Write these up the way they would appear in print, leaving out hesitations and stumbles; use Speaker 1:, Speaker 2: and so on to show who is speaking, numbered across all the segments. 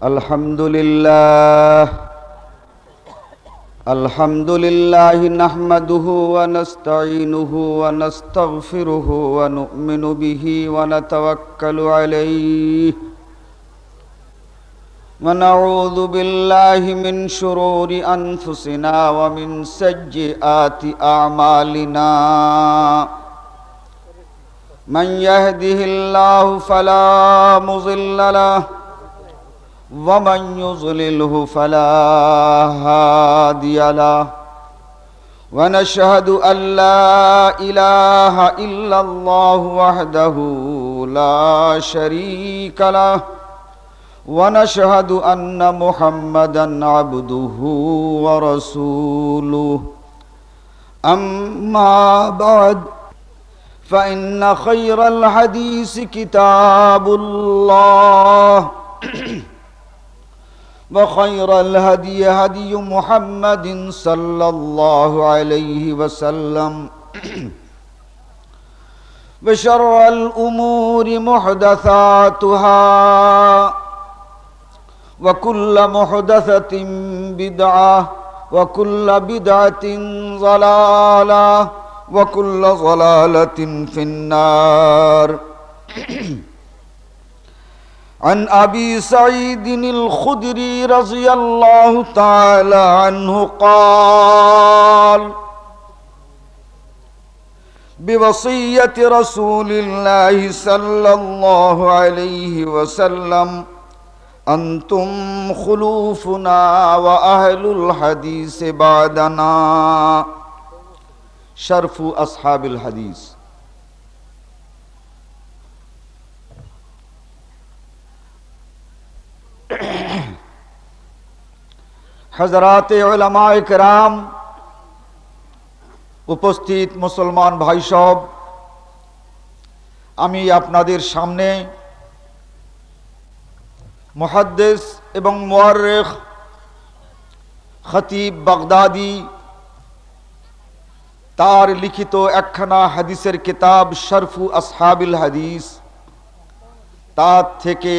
Speaker 1: अल्हम्दुलिल्लाह नहमदुहु व नस्तईनुहु व नस्तगफिरुहु व नु'मिनु बिही व नतवक्कलु अलैहि व नऊज़ु बिल्लाहि मिन शुरूरि अनफुसिना व मिन सय्यिआति अअमालिना मन यहदिहिल्लाहु फला मुज़िल्ल लहु वमन युज़लिलहु फला हादिय लहु व नशहदु अल्ला इलाहा इल्लल्लाहु वहदहु ला शरीक लहु व नशहदु अन्न मुहम्मदन अब्दुहु व रसूलुहु अम्मा बअद फ़इन्न खैरल हदीस किताबुल्लाह व खैरल हदी हदी मुहम्मदिन सल्लल्लाहु अलैहि वसल्लम व शर्रल उमूरि मुहदसातुहा व कुल्ल मुहदसतिन बिदअह व कुल्ल बिदअतिन ज़लालह व कुल्ल ज़लालतिन फिन्नार अन अबी सईदिनिल खुदरी रज़ियल्लाहु ताला अन्हु क़ाल बिवसिय्यति रसूलिल्लाहि सल्लल्लाहु अलैहि वसल्लम अंतुम खुलूफुना व अहलुल हदीस बादना शरफु अस्हाबिल हदीस। हज़रात उलमाए किराम, उपस्थित मुसलमान भाई सब, आमी आपनादेर सामने मुहद्दिस एवं मुअर्रिख खतीब बागदादी तार लिखित एकखाना हादिसेर किताब शरफु असहाबिल हदीस तार थेके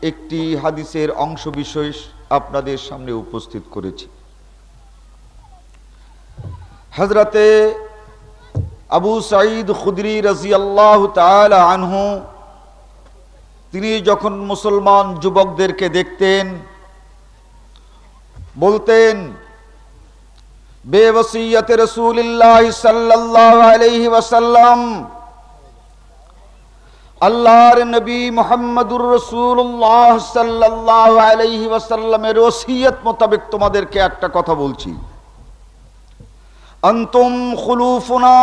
Speaker 1: एकटी हादिसेर अंश विशेष आपनादेर सामने उपस्थित करेছি। हजरते अबू सईद खुदरी रज़ियल्लाहु ताआला अन्हु तिनी जखन मुसलमान युवकदेरके देखतेन बोलतेन बेवसिय्यत रसूलिल्लाह सल्लल्लाहु अलैहि वसल्लम, अल्लाहर नबी मुहम्मदुर रसूलुल्लाह सल्लल्लाहु अलैहि वसल्लमेर वसियत मोताबिक तुम्हादेरके एकटा कथा बोलছি, अंतुम खुलूफुना,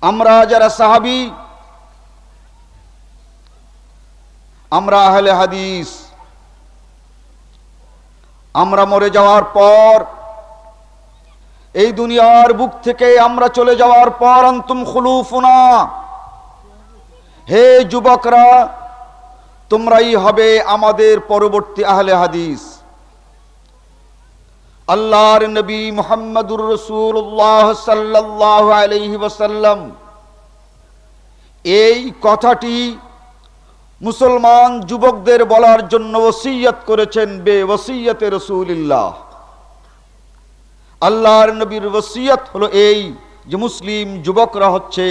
Speaker 1: আমরা যারা সাহাবী, আমরা আহলে হাদিস, আমরা মরে যাওয়ার পর এই দুনিয়ার বুক থেকে আমরা চলে যাওয়ার পর আনতুম খুলুফুনা, হে যুবকরা তোমরাই হবে আমাদের পরবর্তী আহলে হাদিস। আল্লাহর নবী মুহাম্মদুর রাসূলুল্লাহ সাল্লাল্লাহু আলাইহি ওয়াসাল্লাম এই কথাটি মুসলমান যুবকদের বলার জন্য ওসিয়ত করেছেন বে ওসিয়তে রাসূলুল্লাহ। আল্লাহর নবীর ওসিয়ত হলো এই যে মুসলিম যুবকরা হচ্ছে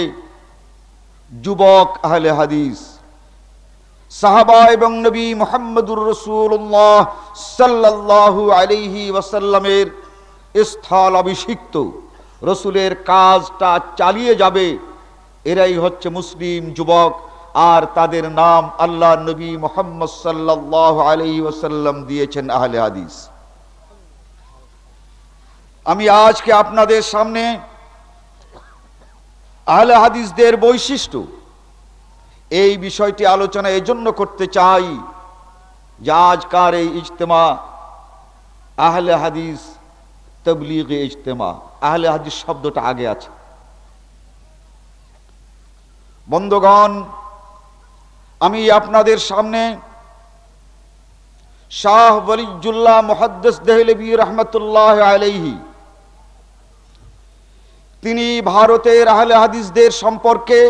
Speaker 1: যুবক আহলে হাদিস। সাহাবা এবং নবী মুহাম্মদুর রাসূলুল্লাহ সাল্লাল্লাহু আলাইহি ওয়াসাল্লামের স্থল অভিষিক্ত রাসূলের কাজটা চালিয়ে যাবে, এরাই হচ্ছে মুসলিম যুবক, আর তাদের নাম আল্লাহর নবী মুহাম্মদ সাল্লাল্লাহু আলাইহি ওয়াসাল্লাম দিয়েছেন আহলে হাদিস। আমি আজকে আপনাদের সামনে আহলে হাদিসদের বৈশিষ্ট্য এই বিষয়টি আলোচনা এজন্য করতে চাই যে আজকার এই ইজতেমা আহলে হাদিস তাবলীগে ইজতেমা, আহলে হাদিস শব্দটা আগে আছে। বন্ধুগণ, আমি আপনাদের সামনে শাহ ওয়ালিউল্লাহ মুহাদ্দিস দেহলভী রাহমাতুল্লাহ আলাইহি তিনি ভারতের আহলে হাদিসদের সম্পর্কে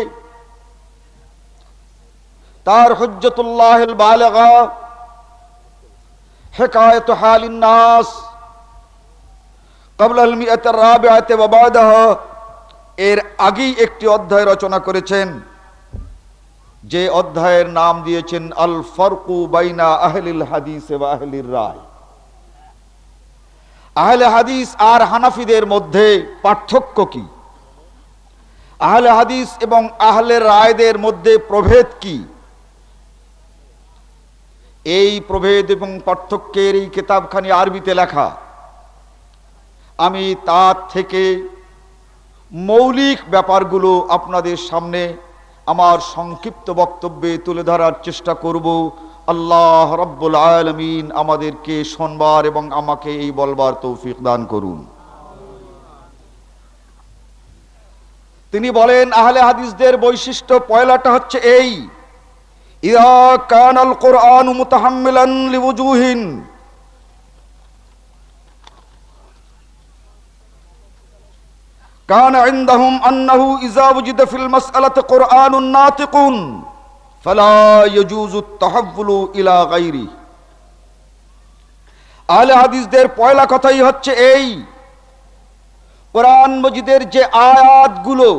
Speaker 1: তার হুজ্জতুল্লাহিল বালিগা, হিকায়াতু হালিন নাস ক্বাবলা আল মিআত আর রাবিআতি ওয়া বা'দাহা, এর আগেই একটি অধ্যায় রচনা করেছেন, যে অধ্যায়ের নাম দিয়েছেন আল ফারকু বাইনা আহলিল হাদিস ওয়া আহলির রায়। আহলে হাদিস আর হানাফিদের মধ্যে পার্থক্য কি, আহলে হাদিস এবং আহলে রায়দের মধ্যে প্রভেদ কি, এই প্রভেদ এবং পার্থক্যের এই কিতাবখানি আরবিতে লেখা। আমি তার থেকে মৌলিক ব্যাপারগুলো আপনাদের সামনে আমার সংক্ষিপ্ত বক্তব্যে তুলে ধরার চেষ্টা করব। আল্লাহ রাব্বুল আলামিন আমাদেরকে শুনবার এবং আমাকে এই বলবার তৌফিক দান করুন। তিনি বলেন, আহলে হাদিসদের বৈশিষ্ট্য পয়লাটা হচ্ছে এই, ইযা কানাল কুরআনু মুতাহাম্মিলান লিওজুহিন, কানা ইনদাহুম আন্নাহু ইযা ওয়াজিদা ফিল মাসআলাতি কুরআনুন নাতিকুন ফালা ইয়াজুজু আত-তাহাవ్বুলু ইলা গায়রি। আহলে হাদিসদের পয়লা কথাই হচ্ছে এই, কোরআন মজিদের যে আয়াতগুলো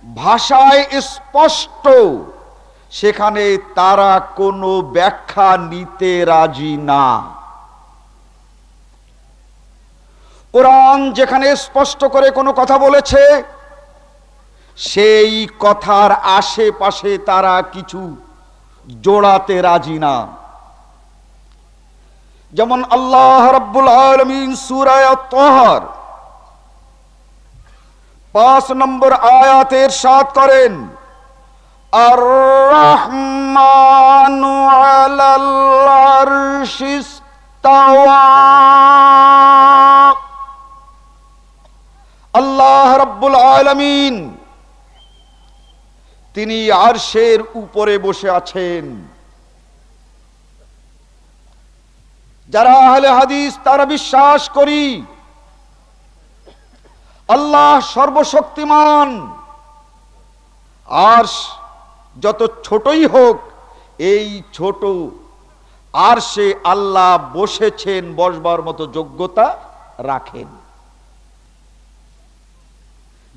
Speaker 1: ভাষায় স্পষ্ট, সেখানে তারা কোনো ব্যাখ্যা নিতে রাজি না। কোরআন যেখানে স্পষ্ট করে কোনো কথা বলেছে, সেই কথার আশেপাশে তারা কিছু জোড়াতে রাজি না। যেমন আল্লাহ রাব্বুল আলামিন সূরা আত-তাহর 5 নম্বর আয়াতে ইরশাদ করেন, আর রহমানু আলাল আরশিস তাওয়া। আল্লাহ রাব্বুল আলামিন তিনি আরশের উপরে বসে আছেন। যারা আহলে হাদিস তারা বিশ্বাস করি আল্লাহ সর্বশক্তিমান, আরশ যত ছোটই হোক, এই ছোট আরশে আল্লাহ বসেছেন, বসবার মতো যোগ্যতা রাখেন।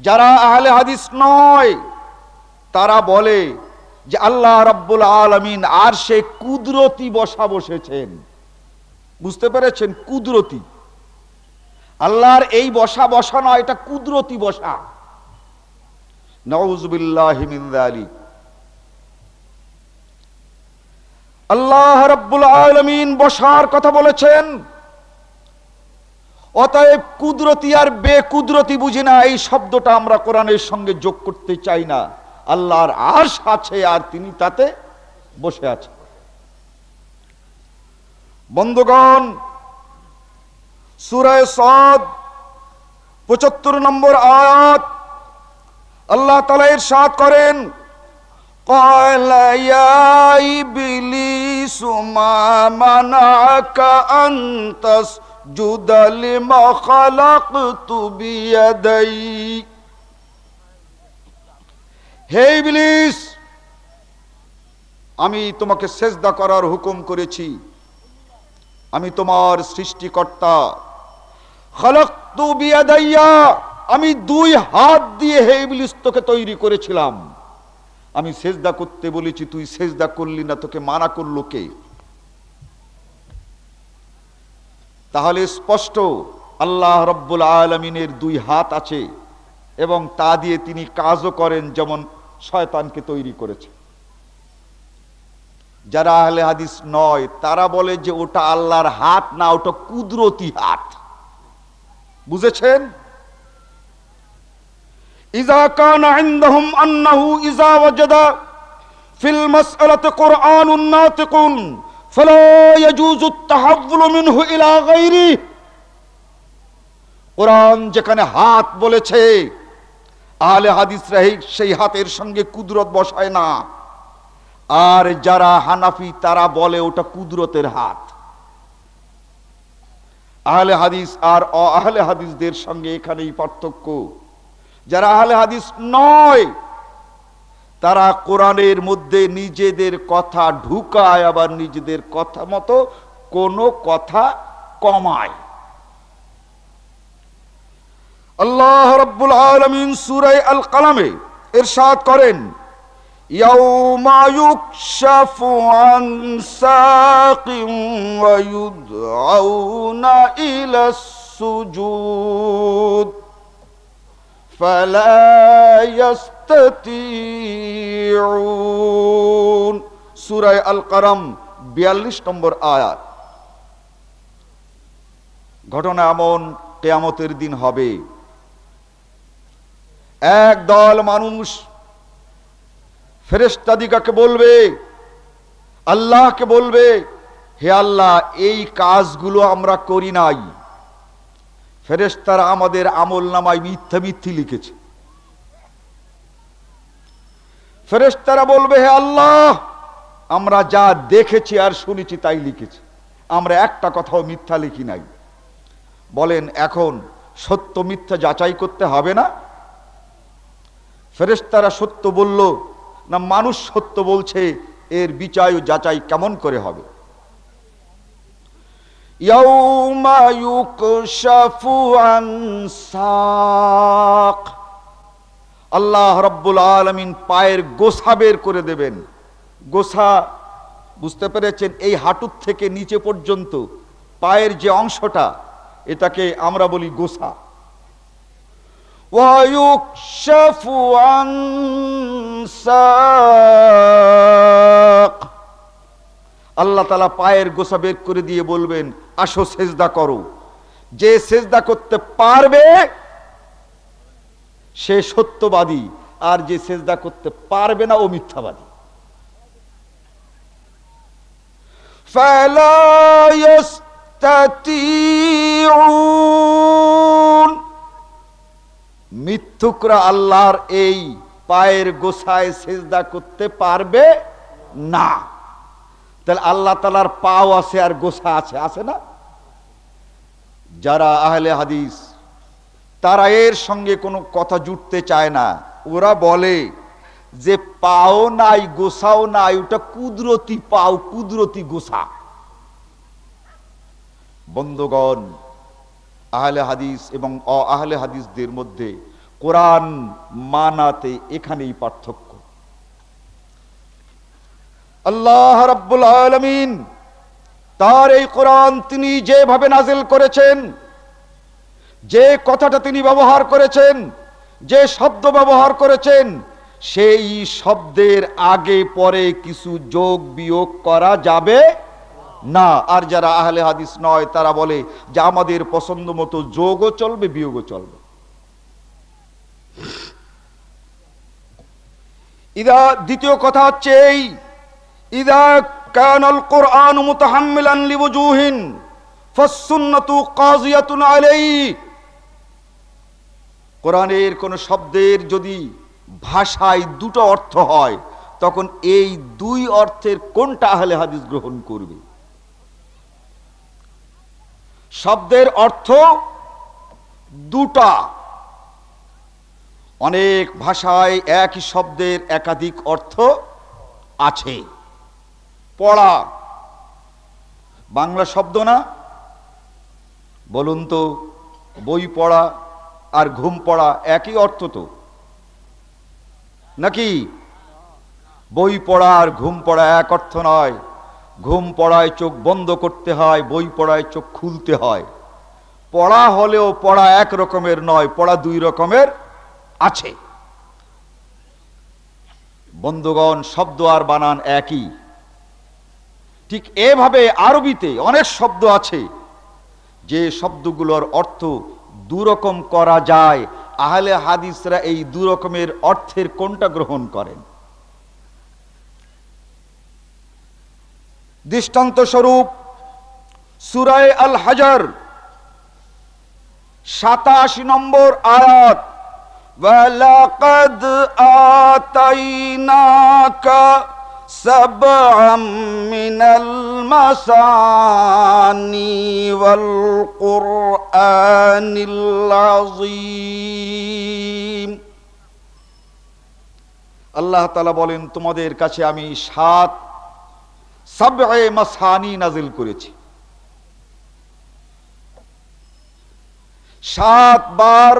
Speaker 1: যারা আহলে হাদিস নয় তারা বলে যে আল্লাহ রাব্বুল আলামিন আরশে কুদরতি বসেছেন। বুঝতে পেরেছেন? কুদরতি, আল্লাহর এই বসা নয়, এটা কুদরতি বসা। নাউযুবিল্লাহি মিন যালিক। আল্লাহ রাব্বুল আলামিন বসার কথা বলেছেন, অতএব কুদরতি আর বেকুদরতি বুঝি না, এই শব্দটা আমরা কোরআনের সঙ্গে যোগ করতে চাই না। আল্লাহর আরশ আছে আর তিনি তাতে বসে আছেন। বন্ধুগণ, সূরা সাদ 75 নম্বর আয়াত আল্লাহ তাআলা ইরশাদ করেন, ক্বালা ইয়া ইবলিসু মা মানাকা আন তাসজুদা লিমা খালাকতু বিয়াদাই। হে ইবলিস, আমি তোমাকে সেজদা করার হুকুম করেছি, আমি তোমার সৃষ্টিকর্তা। খালাকতু বিয়াদাইয়া, আমি 2 হাত দিয়ে হে ইবলিস তোকে তৈরি করেছিলাম। আমি সেজদা করতে বলেছি, তুই সেজদা করলি না, তোকে মানা করলো কে? তাহলে স্পষ্ট আল্লাহ রাব্বুল আলামিনের 2 হাত আছে এবং তা দিয়ে তিনি কাজও করেন, যেমন শয়তানকে তৈরি করেছে। যারা আহলে হাদিস নয় তারা বলে যে ওটা আল্লাহর হাত না, ওটা কুদরতি হাত। বুঝেছেন? ইযা কানা ইনদাহুম আন্নাহু ইযা ওয়াজাদা ফিল মাসআলাতি কুরআনুন নাতিকুন ফালা ইয়াজুজু আত-তাহাవ్বুলু মিনহু ইলা গায়রি। কোরআন যেখানে হাত বলেছে, আহলে হাদিসরা সেই হাতের সঙ্গে কুদরত বসায় না। আর যারা হানাফি তারা বলে ওটা কুদরতের হাত। আহলে হাদিস আর আহলে হাদিসদের সঙ্গে এখানেই পার্থক্য। যারা আহলে হাদিস নয় তারা কোরআনের মধ্যে নিজেদের কথা ঢুকায়, আবার নিজেদের কথা মতো কোনো কথা কমায়। আল্লাহ রাব্বুল আলামিন সূরা আল কালামে ইরশাদ করেন, ইয়াউমা ইউকশাফু আন সাকিন ওয়া ইউদআউনা ইলাস সুজুদ ফালা ইস্তাতিউন। সূরা আল কালাম 42 নম্বর আয়াত। ঘটনা এমন, কিয়ামতের দিন হবে, এক দল মানুষ ফেরেশতাদিগকে বলবে, আল্লাহকে বলবে, হে আল্লাহ, এই কাজগুলো আমরা করি নাই। ফেরেশতারা আমাদের আমলনামায় মিথ্যা মিথ্যি লিখেছে। ফেরেশতারা বলবে, হে আল্লাহ, আমরা যা দেখেছি আর শুনেছি তাই লিখেছি, আমরা একটা কথাও মিথ্যা লিখি নাই। বলেন, এখন সত্য মিথ্যা যাচাই করতে হবে না? ফেরেশতারা সত্য বলল না মানুষ সত্য বলছে, এর বিচার ও যাচাই কেমন করে হবে? ইয়াউমা ইউকশাফু আন সাক, আল্লাহ রাব্বুল আলামিন পায়ের গোছা বের করে দেবেন। গোছা বুঝতে পেরেছেন? এই হাঁটুর থেকে নিচে পর্যন্ত পায়ের যে অংশটা, এটাকে আমরা বলি গোছা। ওয়ায়ুকশাফু আন সাক, আল্লাহ তাআলা পায়ের গোছা বের করে দিয়ে বলবেন, আসো সেজদা করো। যে সেজদা করতে পারবে সে সত্যবাদী, আর যে সেজদা করতে পারবে না ও মিথ্যাবাদী। ফালা ইস্তাতিউন, মিথ্যুকরা আল্লাহর এই পায়ের গোছায় সেজদা করতে পারবে না। তাহলে আল্লাহ তাআলার পাও আছে আর গোছা আছে, আছে না? যারা আহলে হাদিস তারা এর সঙ্গে কোনো কথা জুড়তে চায় না। ওরা বলে যে পাও নাই গোছাও নাই, ওটা কুদরতি পাও, কুদরতি গোছা। বন্ধুগণ, আহলে হাদিস এবং আহলে হাদিসদের মধ্যে কোরআন মানাতে এখানেই পার্থক্য। আল্লাহ রাব্বুল আলামিন তার এই কোরআন তিনি যেভাবে নাজিল করেছেন, যে কথাটা তিনি ব্যবহার করেছেন, যে শব্দ ব্যবহার করেছেন, সেই শব্দের আগে পরে কিছু যোগ বিয়োগ করা যাবে না। আর যারা আহলে হাদিস নয় তারা বলে যে আমাদের পছন্দ মতো যোগও চলবে, বিয়োগও চলবে। দ্বিতীয় কথা হচ্ছে এই, ইদা কানাল কুরআন মুতাহাম্মিলান লিওজুহিন ফাসসুন্নাতু কাযিয়াতুন আলাইহি, কোরআনের কোন শব্দের যদি ভাষায় দুটো অর্থ হয়, তখন এই দুই অর্থের কোনটা আহলে হাদিস গ্রহণ করবে? শব্দের অর্থ দুটা। অনেক ভাষায় একই শব্দের একাধিক অর্থ আছে। পড়া বাংলা শব্দ না? বলুন তো, বই পড়া আর ঘুম পড়া একই অর্থ তো নাকি? বই পড়া আর ঘুম পড়া এক অর্থ নয়। ঘুম পড়ায় চোখ বন্ধ করতে হয়, বই পড়ায় চোখ খুলতে হয়। পড়া হলেও পড়া এক রকমের নয়, পড়া দুই রকমের আছে। বন্ধুগণ, শব্দ আর বানান একই। ঠিক এভাবে আরবিতে অনেক শব্দ আছে যে শব্দগুলোর অর্থ দুরকম করা যায়। আহলে হাদিসরা এই দুরকমের অর্থের কোনটা গ্রহণ করেন? দৃষ্টান্ত স্বরূপ সূরা আল হাজর 87 নম্বর আয়াত, ওয়ালাকাদ আতাইনাকা সাবআম মিনাল মাসানি ওয়াল কুরআনিল আযীম। আল্লাহ তাআলা বলেন তোমাদের কাছে আমি 7 সাবএ মাসানি নাজিল করেছি। 7 বার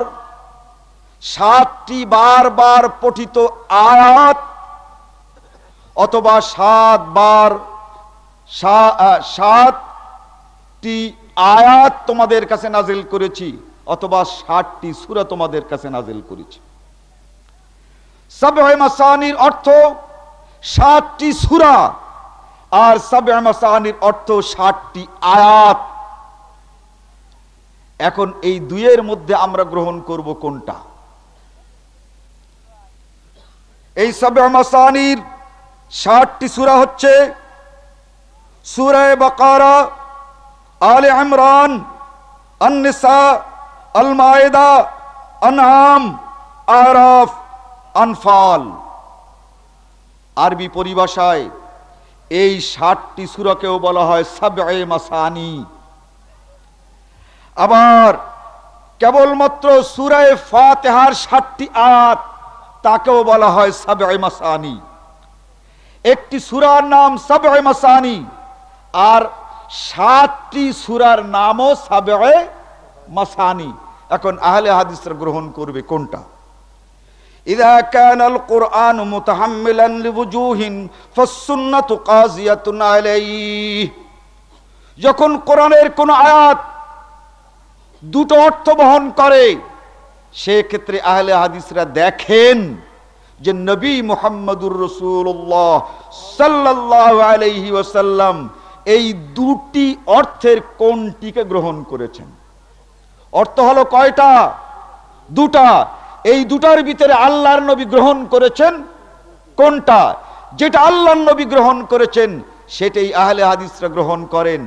Speaker 1: 7টি বারবার পঠিত আয়াত, অথবা 7 বার 7টি আয়াত তোমাদের কাছে নাজিল করেছি, অথবা 7টি সূরা তোমাদের কাছে নাজিল করেছি। সাবএ মাসানির অর্থ 7টি সূরা, আর সাবএ মাসানির অর্থ 7টি আয়াত। এখন এই দুইয়ের মধ্যে আমরা গ্রহণ করব কোনটা? এই সাবএ মাসানির 7টি সূরা হচ্ছে সূরা বাকারা, আলে ইমরান, আন-নিসা, আল মায়েদা, আনআম, আরাফ, আনফাল। আরবি পরিভাষায় এই 7টি সূরাকেও বলা হয় সাবএ মাসানি। আবার কেবলমাত্র সূরা ফাতিহার 7টি আয়াত, তাকেও বলা হয় সাবএ মাসানি। একটি সূরার নাম সাবএ মাসানি, আর 7টি সূরার নামও সাবএ মাসানি। এখন আহলে হাদিসরা গ্রহণ করবে কোনটা? ইযা কানাল কুরআন মুতাহাম্মিলান লিওজুহিন ফাস-সুন্নাতু কাযিয়াতুন আলাইহি। যখন কোরআনের কোন আয়াত দুটো অর্থ বহন করে, সেক্ষেত্রে আহলে হাদিসরা দেখেন যে নবী মুহাম্মদুর রাসূলুল্লাহ সাল্লাল্লাহু আলাইহি ওয়াসাল্লাম এই দুটি অর্থের কোনটিকে গ্রহণ করেছেন। অর্থ হলো কয়টা? দুটা। এই দুটার ভিতরে আল্লাহর নবী গ্রহণ করেছেন কোনটা? যেটা আল্লাহর নবী গ্রহণ করেছেন সেটাই আহলে হাদিসরা গ্রহণ করেন।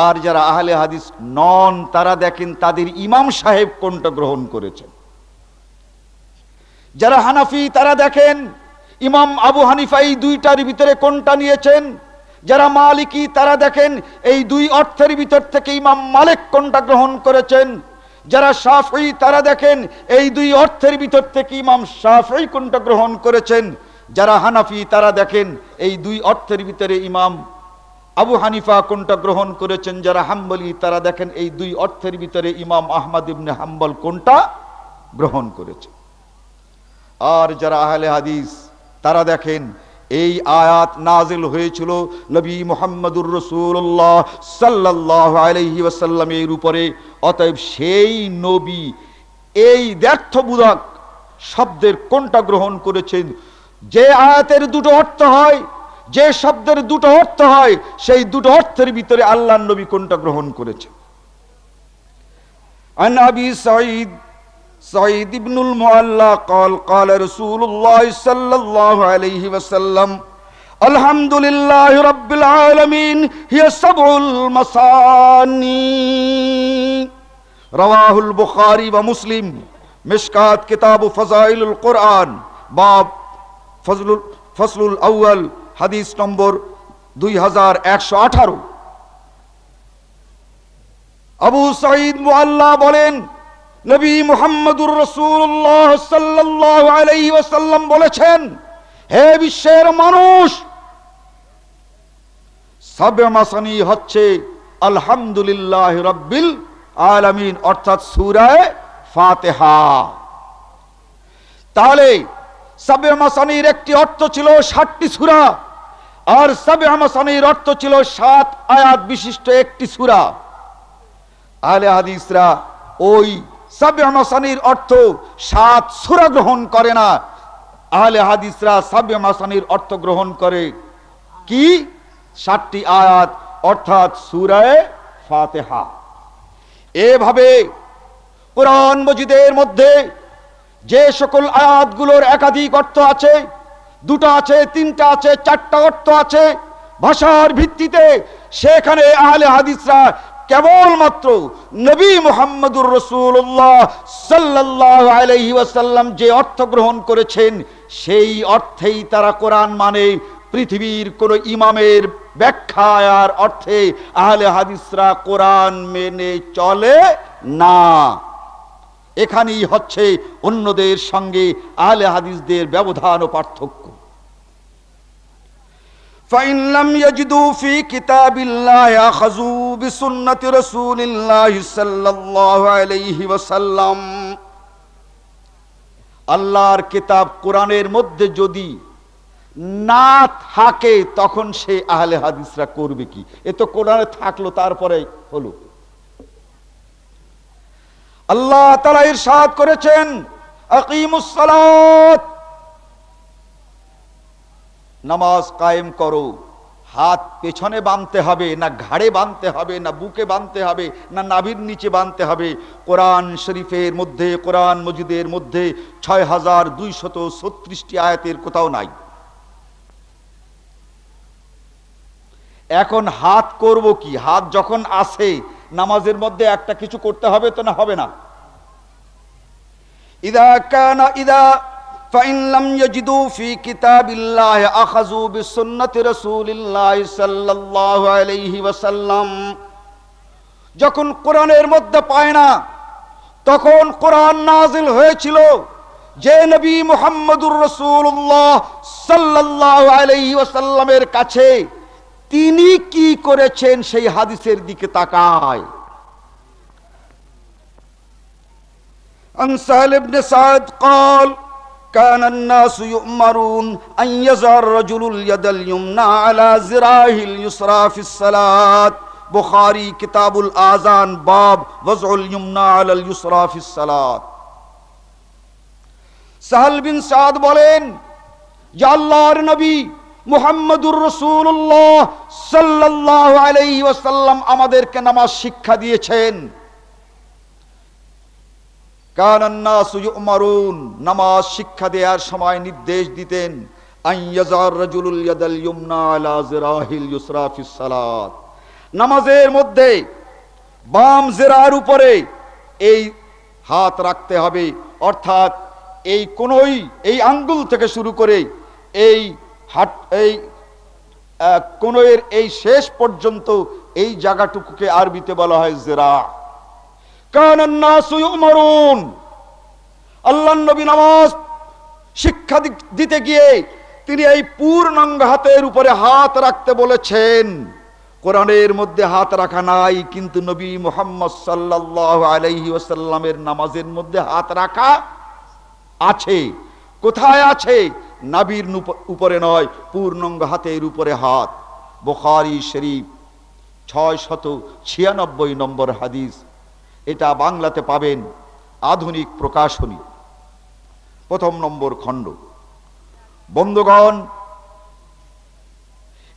Speaker 1: আর যারা আহলে হাদিস নন, তারা দেখেন তাদের ইমাম সাহেব কোনটা গ্রহণ করেছেন। যারা হানাফি, তারা দেখেন ইমাম আবু হানিফা এই দুইটার ভিতরে কোনটা নিয়েছেন। যারা মালিকি, তারা দেখেন এই দুই অর্থের ভিতর থেকে ইমাম মালিক কোনটা গ্রহণ করেছেন। যারা শাফঈ, তারা দেখেন এই দুই অর্থের ভিতর থেকে ইমাম শাফঈ কোনটা গ্রহণ করেছেন। যারা হানাফি, তারা দেখেন এই দুই অর্থের ভিতরে ইমাম আবু হানিফা কোনটা গ্রহণ করেছেন। যারা হাম্বলি, তারা দেখেন এই দুই অর্থের ভিতরে ইমাম আহমদ ইবনে হাম্বল কোনটা গ্রহণ করেছেন। আর যারা আহলে হাদিস, তারা দেখেন এই আয়াত নাজিল হয়েছিল নবী মুহাম্মদুর রাসূলুল্লাহ সাল্লাল্লাহু আলাইহি ওয়াসাল্লামের উপরে, অতএব সেই নবী এই দ্ব্যর্থবোধক শব্দের কোনটা গ্রহণ করেছেন। যে আয়াতের দুটো অর্থ হয়, যে শব্দের দুটো অর্থ হয়, সেই দুটো অর্থের ভিতরে আল্লাহর নবী কোনটা গ্রহণ করেছেন। আন আবি সাঈদ ইবনুল মুআল্লা قال قال رسول الله صلى الله عليه وسلم الحمد لله رب العالمين هي سبع المثاني رواه البخاري ومسلم مشكات كتاب فضائل القرآن باب فصل الأول হাদিস নম্বর 2118। আবু সাঈদ মুআল্লা বলেন, নবী মুহাম্মদুর রাসূলুল্লাহ সাল্লাল্লাহু আলাইহি ওয়াসাল্লাম বলেছেন, হে বিশ্বের মানুষ, সাবএ মাসানি হচ্ছে আলহামদুলিল্লাহি রাব্বিল আলামিন, অর্থাৎ সূরা ফাতিহা। তাহলে সাবএ মাসানির একটি অর্থ ছিল 7টি সূরা, আর সাবএ মাসানির অর্থ ছিল 7 আয়াত বিশিষ্ট একটি সূরা। আহলে হাদিসরা ওই সাবএ মাসানির অর্থ 7 সূরা গ্রহণ করে না। আহলে হাদিসরা সাবএ মাসানির অর্থ গ্রহণ করে কি? 7টি আয়াত, অর্থাৎ সূরা ফাতিহা। এভাবে কোরআন মজিদের মধ্যে যে সকল আয়াতগুলোর একাধিক অর্থ আছে, দুটো আছে, তিনটা আছে, 4টা অর্থ আছে, ভাষার ভিত্তিতে, সেখানে আহলে হাদিসরা কেবলমাত্র নবী মুহাম্মদুর রাসূলুল্লাহ সাল্লাল্লাহু আলাইহি ওয়াসাল্লাম যে অর্থ গ্রহণ করেছেন, সেই অর্থেই তারা কোরআন মানে। পৃথিবীর কোন ইমামের ব্যাখ্যার অর্থে আহলে হাদিসরা কোরআন মেনে চলে না। এখানেই হচ্ছে অন্যদের সঙ্গে আহলে হাদিসদের ব্যবধান ও পার্থক্য। فإن لم يجدوا في كتاب الله أخذوا بسنة رسول الله صلى الله عليه وسلم। আল্লাহর কিতাব কোরআনের মধ্যে যদি না থাকে তখন সে আহলে হাদিসরা করবে কি? এ তো কোরআনে থাকলো তারপরে হলো। আল্লাহ তাআলা ইরশাদ করেছেন আকিমুস সালাত, নামাজ কায়েম করো। হাত পেছনে বাঁধতে হবে না, ঘাড়ে বাঁধতে হবে না, বুকে বাঁধতে হবে না, নাভির নিচে বাঁধতে হবে। কোরআন শরীফের মধ্যে, কোরআন মজিদের মধ্যে ৬,২৩৬টি আয়াতের কোথাও নাই। এখন হাত করব কি? হাত যখন আসে নামাজের মধ্যে একটা কিছু করতে হবে তো, না হবে না? فإن لم يجدوا في كتاب الله أخذوا بسنة رسول الله صلى الله عليه وسلم। যখন কোরআনের মধ্যে পায় না তখন কোরআন নাজিল হয়েছিল যে নবী মুহাম্মদুর রাসূলুল্লাহ সাল্লাল্লাহু আলাইহি ওয়াসাল্লামের কাছে তিনি কি করেছেন সেই হাদিসের দিকে তাকায়। عن سهل بن سعد قال كان الناس يؤمرون أن يضع الرجل اليد اليمنى على ذراعه اليسرى في الصلاة। বুখারী কিতাবুল আযান বাব ওয়াজউল ইয়ুমনা আলাল ইউসরা ফিস সালাত। সাহল বিন সাদ বলেন যে আল্লাহর নবী মুহাম্মদুর রাসূলুল্লাহ সাল্লাল্লাহু আলাইহি ওয়াসাল্লাম আমাদেরকে নামাজ শিক্ষা দিয়েছেন। কানান নাসু ইউমারুন, নামাজ শিক্ষা দেওয়ার সময় নির্দেশ দিতেন আইয়াজার রাজুলুল ইয়াদাল ইয়ুমনা আলা জিরাহিল ইউসরা ফিস সালাত। নামাজের মধ্যে বাম জিরার উপরে এই হাত রাখতে হবে, অর্থাৎ এই কোনই এই আঙ্গুল থেকে শুরু করে এই হাত এই কোনয়ের এই শেষ পর্যন্ত এই জায়গাটুকুকে আরবিতে বলা হয় জিরা। কানান নাসু ইউমারুন, আল্লাহর নবী নামাজ শিক্ষা দিতে গিয়ে তিনি এই পূর্ণাঙ্গ হাতের উপরে হাত রাখতে বলেছেন। কোরআনের মধ্যে হাত রাখা নাই, কিন্তু নবী মুহাম্মদ সাল্লাল্লাহু আলাইহি ওয়াসাল্লামের নামাজের মধ্যে হাত রাখা আছে। কোথায় আছে? নাভির উপরে নয়, পূর্ণাঙ্গ হাতের উপরে হাত। বুখারী শরীফ ৬৯৬ নম্বর হাদিস। এটা বাংলাতে পাবেন আধুনিক প্রকাশনী, ১ম নম্বর খণ্ড। বন্ধুগণ,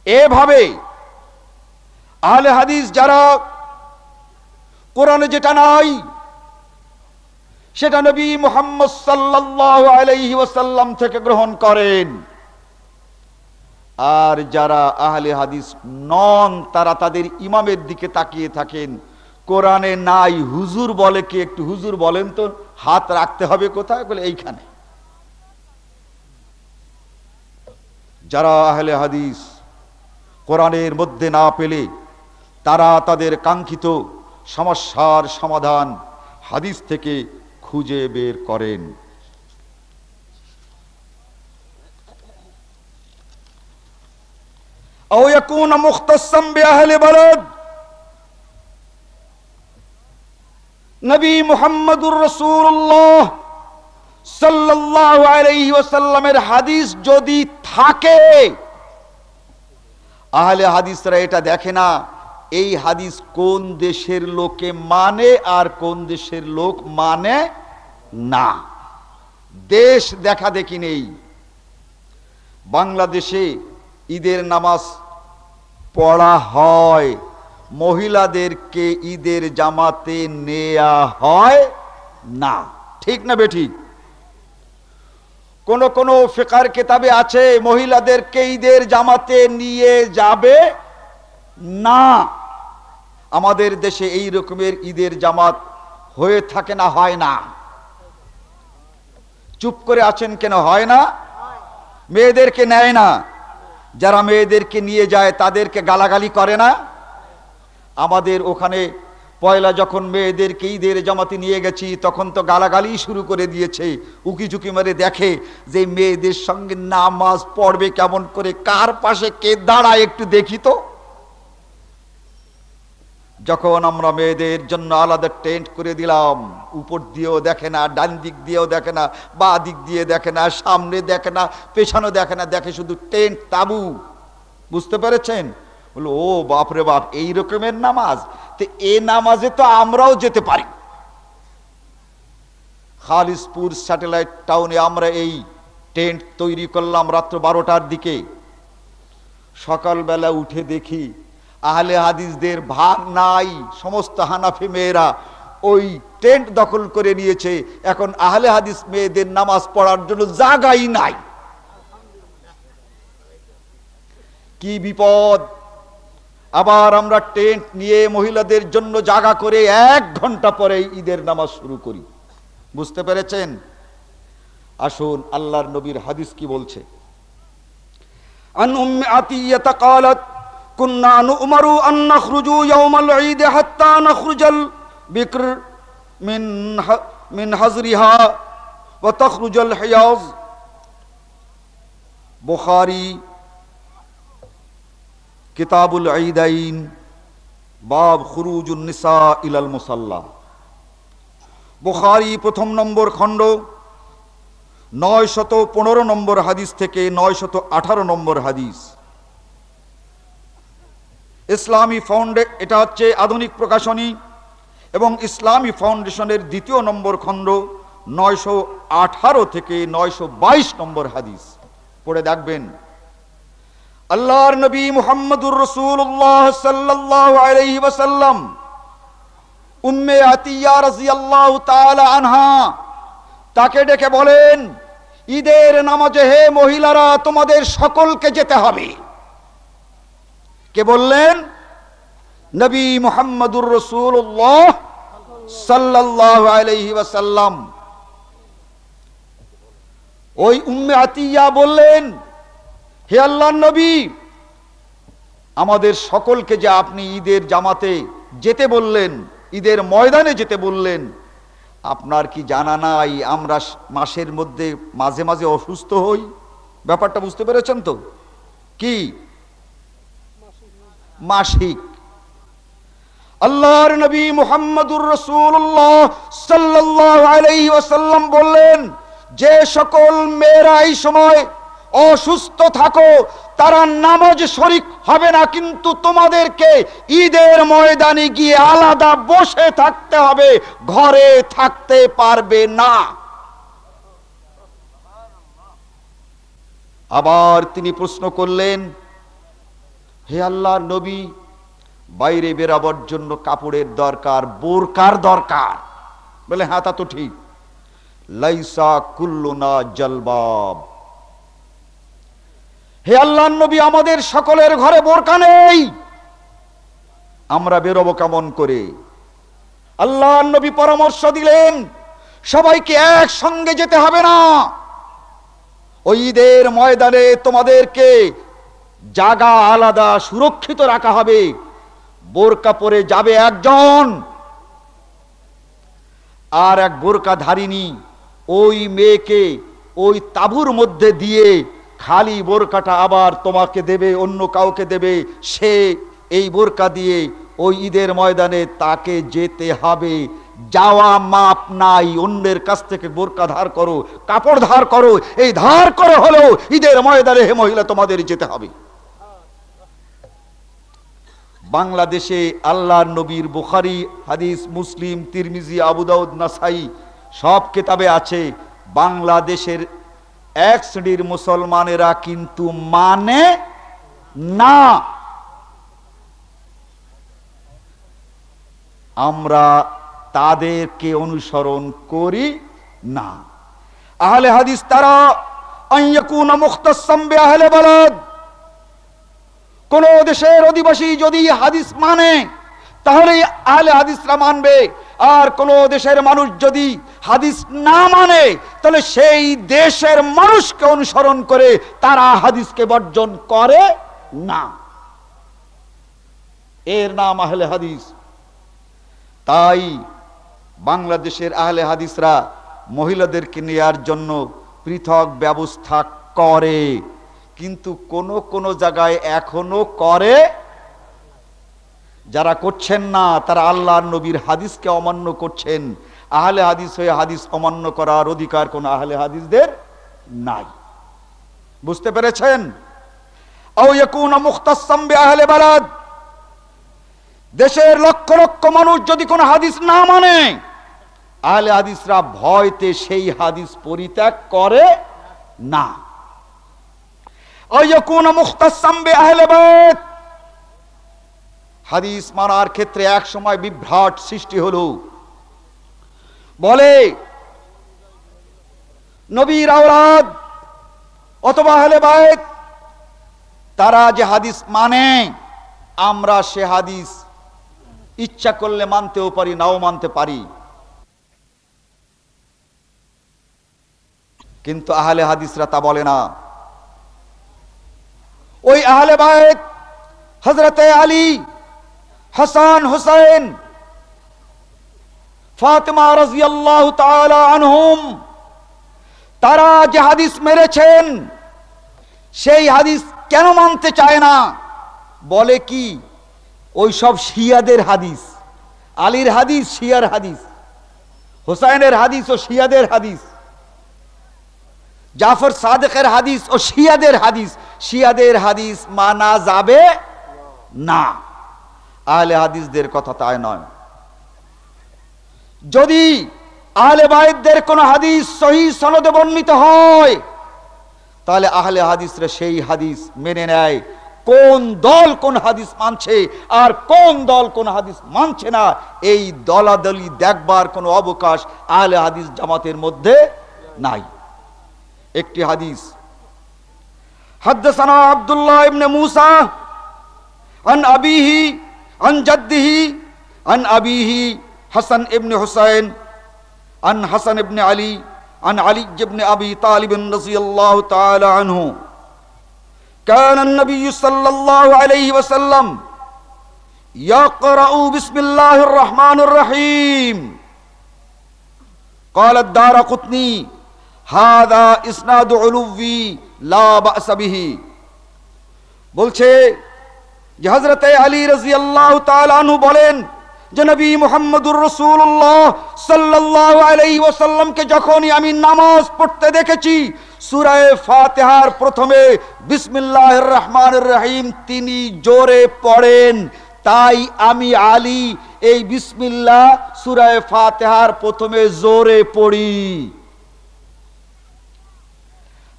Speaker 1: এভাবে আহলে হাদিস যারা কোরআনে যেটা নাই সেটা নবী মুহাম্মদ সাল্লাল্লাহু আলাইহি ওয়াসাল্লাম থেকে গ্রহণ করেন, আর যারা আহলে হাদিস নন তারা তাদের ইমামের দিকে তাকিয়ে থাকেন। কোরআনে নাই, হুজুর বলে কি, একটু হুজুর বলেন তো হাত রাখতে হবে কোথায়? বলে এইখানে। যারা আহলে হাদিস কোরআনের মধ্যে না পেলে তারা তাদের কাঙ্ক্ষিত সমস্যার সমাধান হাদিস থেকে খুঁজে বের করেন। আও ইয়াকুনা মুখতাসাম বিআহলি বালাদ। নবী মুহাম্মদুর রাসূলুল্লাহ সাল্লাল্লাহু আলাইহি ওয়াসাল্লামের হাদিস যদি থাকে, আহলে হাদিসরা এটা দেখে না এই হাদিস কোন দেশের লোকে মানে আর কোন দেশের লোক মানে না। দেশ দেখা দেখি নেই। বাংলাদেশে ঈদের নামাজ পড়া হয়, মহিলাদেরকে ঈদের জামাতে নেয়া হয় না, ঠিক না বেঠিক? কোন কোন ফিকহের কিতাবে আছে মহিলাদেরকে ঈদের জামাতে নিয়ে যাবে না। আমাদের দেশে এই রকমের ঈদের জামাত হয়ে থাকে না হয় না? চুপ করে আছেন কেন? হয় না? মেয়েদেরকে নেয় না, যারা মেয়েদেরকে নিয়ে যায় তাদেরকে গালাগালি করে না? আমাদের ওখানে পয়লা যখন মেয়েদেরকে ঈদের জামাতে নিয়ে গেছি তখন তো গালাগালি শুরু করে দিয়েছে, উকি ঝুঁকি মারে দেখে যে মেয়েদের সঙ্গে নামাজ পড়বে কেমন করে, কার পাশে কে দাঁড়ায় একটু দেখি তো। যখন আমরা মেয়েদের জন্য আলাদা টেন্ট করে দিলাম, উপর দিয়েও দেখে না, ডান দিক দিয়েও দেখে না, বা দিক দিয়ে দেখে না, সামনে দেখে না, পেছনে দেখে না, দেখে শুধু টেন্ট তাবু। বুঝতে পেরেছেন? বলো ও বাপরে বাপ, এই রকমের নামাজ, তো এ নামাজে তো আমরাও যেতে পারি। খালিসপুর স্যাটেলাইট টাউনে আমরা এই টেন্ট তৈরি করলাম রাত্র 12টার দিকে। সকালবেলা উঠে দেখি আহলে হাদিসদের ভাগ নাই, সমস্ত হানাফি মেয়েরা ওই টেন্ট দখল করে নিয়েছে। এখন আহলে হাদিস মেয়েদের নামাজ পড়ার জন্য জায়গাই নাই। কি বিপদ! আবার আমরা টেন্ট নিয়ে মহিলাদের জন্য জায়গা করে 1 ঘন্টা পরে ঈদের নামাজ শুরু করি। বুঝতে পেরেছেন? আসুন আল্লাহর নবীর হাদিস কি বলছে। আন উম্মে আতিয়া ক্বালাত কুন্না নু'মারু আন নাখরুজু ইয়াওমাল ঈদ হাত্তা নাখরুজাল বিকর মিন হাজরিহা ওয়া তাখরুজাল হিয়াজ। বুখারী কিতাবুল ঈদাইন বাব খুরুজুন নিসা ইলাল মুসাল্লা। বুখারী 1 নম্বর খণ্ড 915 নম্বর হাদিস থেকে 918 নম্বর হাদিস। ইসলামী এটা হচ্ছে আধুনিক প্রকাশনী এবং ইসলামী ফাউন্ডেশনের 2 নম্বর খণ্ড 918 থেকে 922 নম্বর হাদিস পড়ে দেখবেন। আল্লাহর নবী মুহাম্মদুর রাসূলুল্লাহ সাল্লাল্লাহু আলাইহি ওয়াসাল্লাম উম্মে আতিয়া রাদিয়াল্লাহু তাআলা আনহা তাকে ডেকে বলেন, ঈদের নামাজে হে মহিলারা তোমাদের সকলকে যেতে হবে। কে বললেন? নবী মুহাম্মদুর রাসূলুল্লাহ সাল্লাল্লাহু আলাইহি ওয়াসাল্লাম। ওই উম্মে আতিয়া বললেন, হে আল্লাহর নবী, আমাদের সকলকে যে আপনি ঈদের জামাতে যেতে বললেন, ঈদের ময়দানে যেতে বললেন, আপনার কি জানা নাই আমরা মাসের মধ্যে মাঝে মাঝে অসুস্থ হই? ব্যাপারটা বুঝতে পেরেছেন তো? কি মাসিক। আল্লাহর নবী মুহাম্মদুর রাসূলুল্লাহ সাল্লাল্লাহু আলাইহি ওয়াসাল্লাম বললেন, যে সকল মেয়েরা এই সময় অসুস্থ থাকো তারা নামাজ শরীক হবে না, কিন্তু তোমাদেরকে ঈদের ময়দানে গিয়ে আলাদা বসে থাকতে হবে, ঘরে থাকতে পারবে না। আবার তিনি প্রশ্ন করলেন, হে আল্লাহর নবী, বাইরে বেরাবার জন্য কাপড়ের দরকার, বোরকার দরকার। বলে হ্যাঁ তা তো ঠিক। লাইসা কুল্লুনা জালবাব। হে আল্লাহর নবী, আমাদের সকলের ঘরে বোরকা নেই, আমরা বেরোবো কেমন করে? আল্লাহর নবী পরামর্শ দিলেন, সবাইকে একসঙ্গে যেতে হবে না, ওই ঈদের ময়দানে তোমাদেরকে জায়গা আলাদা সুরক্ষিত রাখা হবে। বোরকা পরে যাবে একজন, আর এক বোরকা ধারিনী ওই মেয়েকে ওই তাঁবুর মধ্যে দিয়ে খালি বোরকাটা আবার তোমাকে দেবে, অন্য কাউকে দেবে, সে এই বোরকা দিয়ে ওই ঈদের ময়দানে তাকে যেতে হবে। যাওয়া মাপ নাই, অন্যের কাছ থেকে বোরকা ধার করো, কাপড় ধার করো, এই ধার করে হলেও ঈদের ময়দানে হে মহিলা তোমাদের যেতে হবে। বাংলাদেশে আল্লাহর নবীর বুখারী হাদিস, মুসলিম, তিরমিজি, আবু দাউদ, নাসাই সব কিতাবে আছে। বাংলাদেশের এক শ্রেণীর মুসলমানেরা কিন্তু মানে না। আমরা তাদেরকে অনুসরণ করি না। আহলে হাদিস তারা আইয়াকুনা মুখতাসাম বিআহলে বালাদ, কোন দেশের অধিবাসী যদি হাদিস মানে তাহলে আহলে হাদিসরা মানবে, আর কোন দেশের মানুষ যদি হাদিস না মানে তাহলে সেই দেশের মানুষকে অনুসরণ করে তারা হাদিসকে বর্জন করে না। এর নাম আহলে হাদিস। তাই বাংলাদেশের আহলে হাদিসরা মহিলাদেরকে নেয়ার জন্য পৃথক ব্যবস্থা করে, কিন্তু কোন কোন জায়গায় এখনো করে। যারা করছেন না তারা আল্লাহর নবীর হাদিসকে অমান্য করছেন। আহলে হাদিস হয়ে হাদিস অমান্য করার অধিকার কোন আহলে হাদিসদের নাই। বুঝতে পেরেছেন? আও ইয়াকুনা মুখতাসাম বিআহলি বালাদ, দেশের লক্ষ লক্ষ মানুষ যদি কোন হাদিস না মানে, আহলে হাদিসরা ভয়তে সেই হাদিস পরিত্যাগ করে না। আও ইয়াকুনা মুখতাসাম বিআহলি বাইত, হাদিস মানার ক্ষেত্রে এক সময় বিভ্রাট সৃষ্টি হলো। বলে নবীর আওলাদ অথবা আহলে বাইত তারা যে হাদিস মানে, আমরা সে হাদিস ইচ্ছা করলে মানতেও পারি, নাও মানতে পারি। কিন্তু আহলে হাদিসরা তা বলে না। ওই আহলে বাইত হযরতে আলী, হাসান, হুসাইন, ফাতেমা রাদিয়াল্লাহু তাআলা আনহুম, তারা যে হাদিস মেরেছেন সেই হাদিস কেন মানতে চায় না? বলে কি ওই সব শিয়াদের হাদিস, আলীর হাদিস শিয়ার হাদিস, হুসাইনের হাদিস ও শিয়াদের হাদিস, জাফর সাদেকের হাদিস ও শিয়াদের হাদিস, শিয়াদের হাদিস মানা যাবে না। আহলে হাদিসদের কথা তাই নয়। যদি আহলে বাইতদের কোন হাদিস সহিহ সনদে বর্ণিত হয়, তাহলে আহলে হাদিসরা সেই হাদিস মেনে নেয়। কোন দল কোন হাদিস মানছে আর কোন দল কোন হাদিস মানছে না, এই দলাদলি দেখবার কোনো অবকাশ আহলে হাদিস জামাতের মধ্যে নাই। একটি হাদিস, হাদাসানা আব্দুল্লাহ ইবনে মুসা আন আবিহি আন জাদ্দিহি আন আবিহি হাসান ইবনে হুসাইন আন হাসান ইবনে আলী عن علي بن أبي طالب رضي الله تعالى عنه كان النبي صلى الله عليه وسلم يقرأ بسم الله الرحمن الرحيم قال الدارقطني هذا إسناد علوي لا بأس به বলছে যে হযরতে আলী রাদিয়াল্লাহু তাআলা আনহু বলেন যে নবী মুহাম্মদুর রাসূলুল্লাহ সাল্লাল্লাহু আলাইহি ওয়াসাল্লামকে যখনই আমি নামাজ পড়তে দেখেছি, সূরা ফাতিহার প্রথমে বিসমিল্লাহির রহমানির রহিম তিনি জোরে পড়েন, তাই আমি আলী এই বিসমিল্লাহ সূরা ফাতিহার প্রথমে জোরে পড়ি।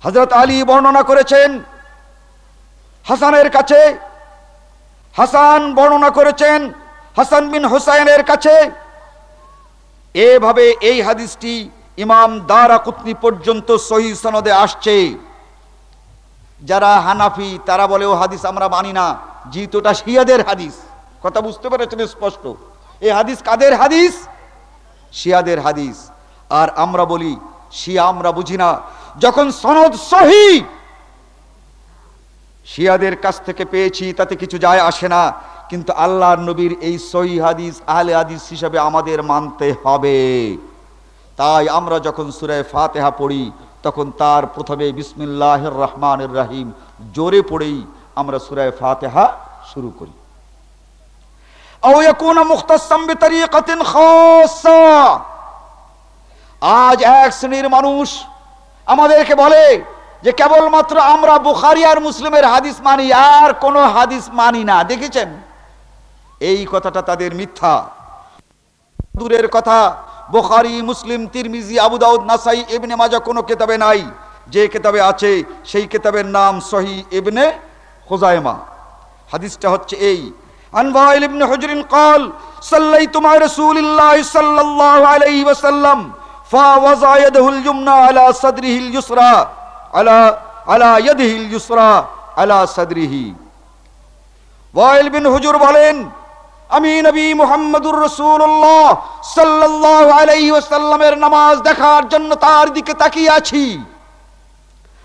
Speaker 1: হযরত আলী বর্ণনা করেছেন হাসানের কাছে, হাসান বর্ণনা করেছেন হাসান বিন হুসাইনের কাছে। এভাবে এই হাদিসটি ইমাম দারাকুতনি পর্যন্ত সহিহ সনদে আসছে। যারা হানাফি তারা বলে ও হাদিস আমরা মানি না, যেহেতু এটা শিয়াদের হাদিস। কথা বুঝতে পেরেছেন স্পষ্ট? এই হাদিস কাদের হাদিস? শিয়াদের হাদিস। আর আমরা বলি শিয়া আমরা বুঝি না। যখন সনদ সহিহ শিয়াদের কাছ থেকে পেয়েছি তাতে কিছু যায় আসে না, কিন্তু আল্লাহর নবীর এই সহিহ হাদিস আহলে হাদিস হিসাবে আমাদের মানতে হবে। তাই আমরা যখন সূরা ফাতিহা পড়ি তখন তার প্রথমে বিসমিল্লাহির রহমানির রহিম জোরে পড়েই আমরা সূরা ফাতিহা শুরু করি। আও ইয়াকুনা মুখতাসাম বিতরিকাতিন খাসসা, আজ এক শ্রেণীর মানুষ আমাদেরকে বলে যে কেবলমাত্র আমরা বুখারী আর মুসলিমের হাদিস মানি, আর কোনো হাদিস মানি না। দেখেছেন? এই কথাটা তাদের মিথ্যা। দূরের কথা, বুখারী, মুসলিম, তিরমিজি, আবু দাউদ, নাসাই, ইবনে মাজাহ কোনো কিতাবে নাই। যে কিতাবে আছে সেই কিতাবের নাম সহিহ ইবনে খুজাইমা। হাদিসটা হচ্ছে এই, আন ওয়াইল ইবনে হুজরিন قال সাল্লাইতু মা রাসূলিল্লাহি সাল্লাল্লাহু আলাইহি ওয়াসাল্লাম ফাওয়াযা ইয়াদাহুল ইয়ুমনা আলা সাদরিহিল ইউসরা আলা ইয়াদিহিল ইউসরা আলা সাদরিহি। ওয়াইল বিন হুজর বলেন, আমি নবী মুহাম্মদুর রাসূলুল্লাহ সাল্লাল্লাহু আলাইহি ওয়াসাল্লামের নামাজ দেখার জন্য তার দিকে তাকিয়ে আছি।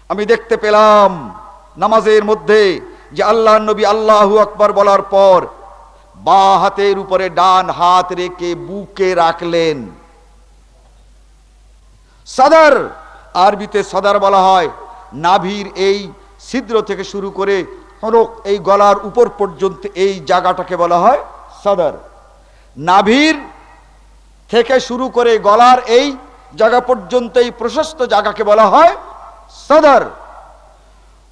Speaker 1: আমি দেখতে পেলাম নামাজের মধ্যে যে আল্লাহর নবী আল্লাহু আকবার বলার পর বা হাতের উপরে ডান হাত রেখে বুকে রাখলেন। সদর, আরবিতে সদর বলা হয় নাভির এই ছিদ্র থেকে শুরু করে হলক এই গলার উপর পর্যন্ত এই জায়গাটাকে বলা হয় সদর। নাভির থেকে শুরু করে গলার এই জায়গা পর্যন্ত এই প্রশস্ত জায়গাকে বলা হয় সদর।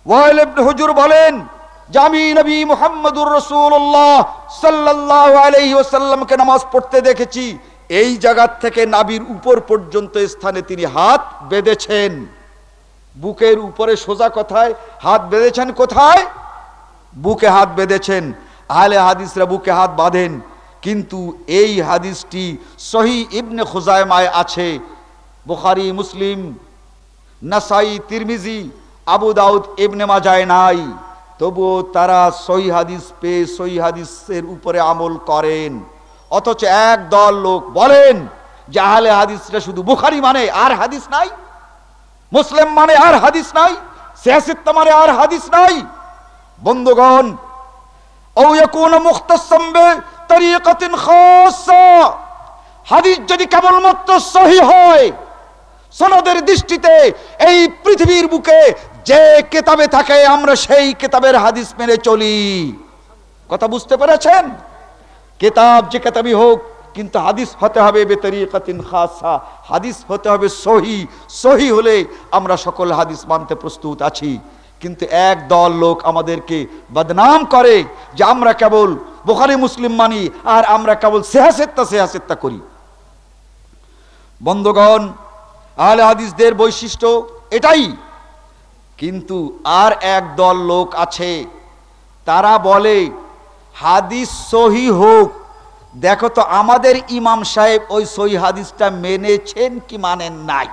Speaker 1: ওয়াইল ইবনে হুজুর বলেন যে আমি নবী মুহাম্মদুর রাসূলুল্লাহ সাল্লাল্লাহু আলাইহি ওয়াসাল্লামকে নামাজ পড়তে দেখেছি, এই জায়গা থেকে নাভির উপর পর্যন্ত স্থানে তিনি হাত বেঁধেছেন। বুকের উপরে সোজা কথায় হাত বেঁধেছেন, কোথায়? বুকে হাত বেঁধেছেন। আহলে হাদিসরা বুকে হাত বাঁধেন, কিন্তু এই হাদিসটি সহিহ ইবনে খুজাইমায় আছে, বুখারী, মুসলিম, নাসাই, তিরমিজি, আবু দাউদ, ইবনে মাজায় নাই। তবুও তারা সহিহ হাদিস পেয়ে সহিহ হাদিসের উপরে আমল করেন। অথচ এক দল লোক বলেন যে আহলে হাদিসরা শুধু বুখারী মানে আর হাদিস নাই, মুসলিম মানে আর হাদিস নাই, সিয়াসিত্তা মানে আর হাদিস নাই। বন্ধুগণ, আও ইয়াকুনা মুখতাসাম বিতরিকাতিন খাসসা, হাদিস যদি কেবলমাত্র সহিহ হয়, সনদের দৃষ্টিতে এই পৃথিবীর বুকে যে কিতাবে থাকে আমরা সেই কিতাবের হাদিস মেনে চলি। কথা বুঝতে পেরেছেন? কিতাব যে কিতাবই হোক, কিন্তু হাদিস হতে হবে বিতরিকাতিন খাসসা, হাদিস হতে হবে সহিহ। সহিহ হলে আমরা সকল হাদিস মানতে প্রস্তুত আছি। কিন্তু এক দল লোক আমাদেরকে বদনাম করে যে আমরা কেবল বুখারী মুসলিম মানি আর আমরা কেবল সিয়াসিত্তা করি। বন্ধুগণ, আহলে হাদিসদের বৈশিষ্ট্য এটাই। কিন্তু আর এক দল লোক আছে, তারা বলে হাদিস সহিহ হোক, দেখো তো আমাদের ইমাম সাহেব ওই সহিহ হাদিসটা মেনেছেন কি মানেন নাই।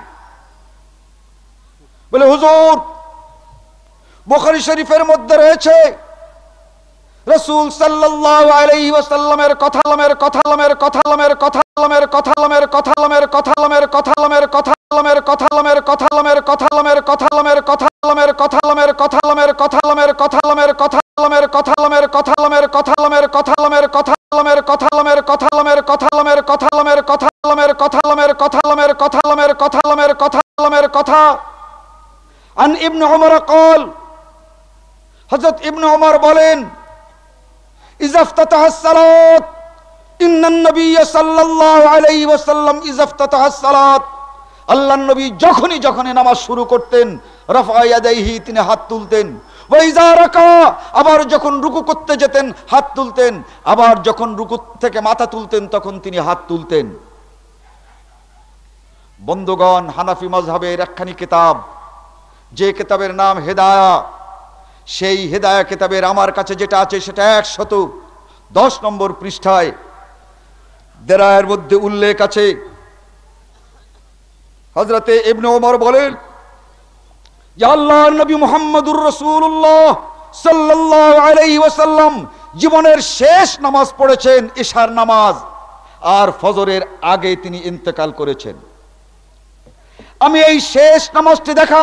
Speaker 1: বলে হুজুর, বুখারী শরীফের মধ্যে রয়েছে রাসূল সাল্লাল্লাহু আলাইহি ওয়াসাল্লামের কথা। আন ইবনে উমর قال, হযরত ইবনে উমর বলেন ইযা ইফতাতাহাস সালাত ইন্নান নবী সাল্লাল্লাহু আলাইহি ওয়াসাল্লাম ইযা ইফতাতাহাস সালাত, আল্লাহর নবী যখনই নামাজ শুরু করতেন রাফা ইয়াদাইহি, তিনি হাত তুলতেন। ওয়া ইযা রাকা, আবার যখন রুকু করতে যেতেন হাত তুলতেন, আবার যখন রুকু থেকে মাথা তুলতেন তখন তিনি হাত তুলতেন। বন্ধুগণ, হানাফি মাযহাবের একখানি কিতাব, যে কিতাবের নাম হেদায়া, সেই হেদায়া কিতাবের আমার কাছে যেটা আছে সেটা 110 নম্বর পৃষ্ঠায় দেরায়ের মধ্যে উল্লেখ আছে। হযরতে ইবনে ওমর বলেন যে আল্লাহর নবী মুহাম্মদুর রাসূলুল্লাহ সাল্লাল্লাহু আলাইহি ওয়াসাল্লাম জীবনের শেষ নামাজ পড়েছেন ইশার নামাজ, আর ফজরের আগে তিনি ইন্তেকাল করেছেন। আমি এই শেষ নামাজটি দেখা